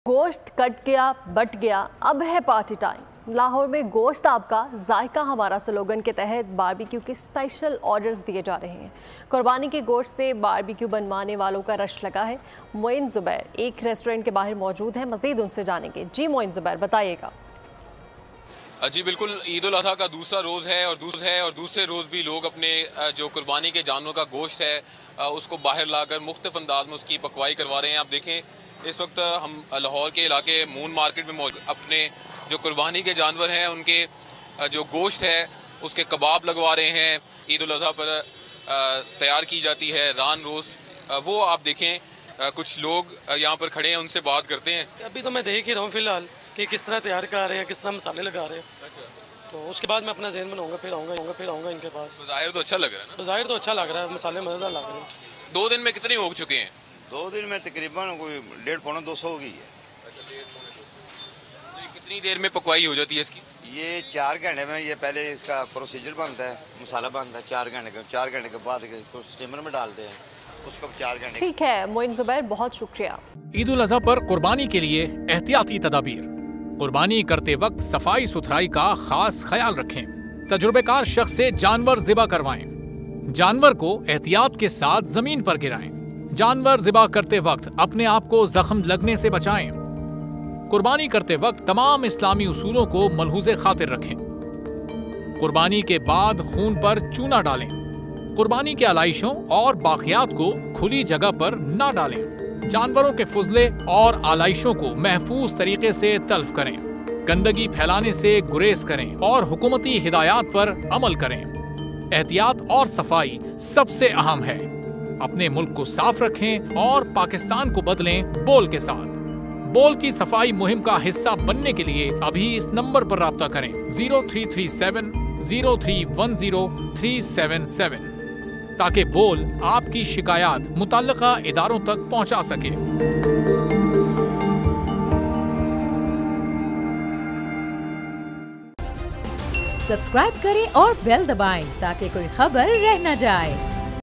गोश्त कट गया, बट गया, अब है पार्टी टाइम। लाहौर में गोश्त आपका जायका हमारा स्लोगन के तहत बारबेक्यू के स्पेशल ऑर्डर्स दिए जा रहे हैं। कुर्बानी के गोश्त से बारबेक्यू बनवाने वालों का रश लगा है। मोइन जुबैर एक रेस्टोरेंट के बाहर मौजूद हैं, मजीद उनसे जानेंगे। जी मोइन जुबैर, बताइएगा। जी बिल्कुल, ईद उल अज़हा का दूसरा रोज़ है और दूसरे रोज़ भी लोग अपने जो कुर्बानी के जानवर का गोश्त है उसको बाहर लाकर मुख्तलिफ अंदाज में उसकी पकवाई करवा रहे हैं। आप देखें, इस वक्त हम लाहौर के इलाके मून मार्केट में अपने जो कुर्बानी के जानवर हैं उनके जो गोश्त है उसके कबाब लगवा रहे हैं। ईद उल अज़हा पर तैयार की जाती है रान रोस्ट, वो आप देखें कुछ लोग यहाँ पर खड़े हैं, उनसे बात करते हैं। अभी तो मैं देख ही रहा हूँ फिलहाल कि किस तरह तैयार कर रहे हैं, किस तरह मसाले लगा रहे हैं। अच्छा। तो उसके बाद मैं अपना ज़हन बनाऊंगा, फिर आऊँगा इनके पास। तो ज़ाहिर तो अच्छा लग रहा है ना? तो ज़ाहिर तो अच्छा लग रहा है, मसाले मज़ेदार लग रहे हैं। 2 दिन में कितने हो चुके हैं? 2 दिन में तकरीबन कोई 150-200 हो गई है। अच्छा, 150-200। कितनी देर में पकवाई हो जाती है इसकी? ये 4 घंटे में, ये पहले इसका प्रोसीजर बनता है, मसाला बनता है 4 घंटे के बाद इसको स्टीमर में डालते हैं, उसको 4 घंटे। ठीक है मोइन जुबैर, बहुत शुक्रिया। ईद उल अज़हा पर कुर्बानी के लिए एहतियाती तदाबीर। कुर्बानी करते वक्त सफाई सुथराई का खास ख्याल रखें। तजुर्बेकार शख्स से जानवर ज़िबा करवाएं। जानवर को एहतियात के साथ जमीन पर गिराएं। जानवर ज़िबा करते वक्त अपने आप को जख्म लगने से बचाएं। कुर्बानी करते वक्त तमाम इस्लामी उसूलों को मलहूज़े खातिर रखें। कुर्बानी के बाद खून पर चूना डालें। कुर्बानी के आलाइशों और बाकियात को खुली जगह पर ना डालें। जानवरों के फुजले और आलाइशों को महफूज तरीके से तल्फ करें। गंदगी फैलाने से गुरेज करें और हुकूमती हिदायत पर अमल करें। एहतियात और सफाई सबसे अहम है। अपने मुल्क को साफ रखें और पाकिस्तान को बदलें बोल के साथ। बोल की सफाई मुहिम का हिस्सा बनने के लिए अभी इस नंबर पर राब्ता करें 0337 0310 377 ताकि बोल आपकी शिकायत मुतल्लिका इदारों तक पहुंचा सके। सब्सक्राइब करें और बेल दबाएं ताकि कोई खबर रह न जाए।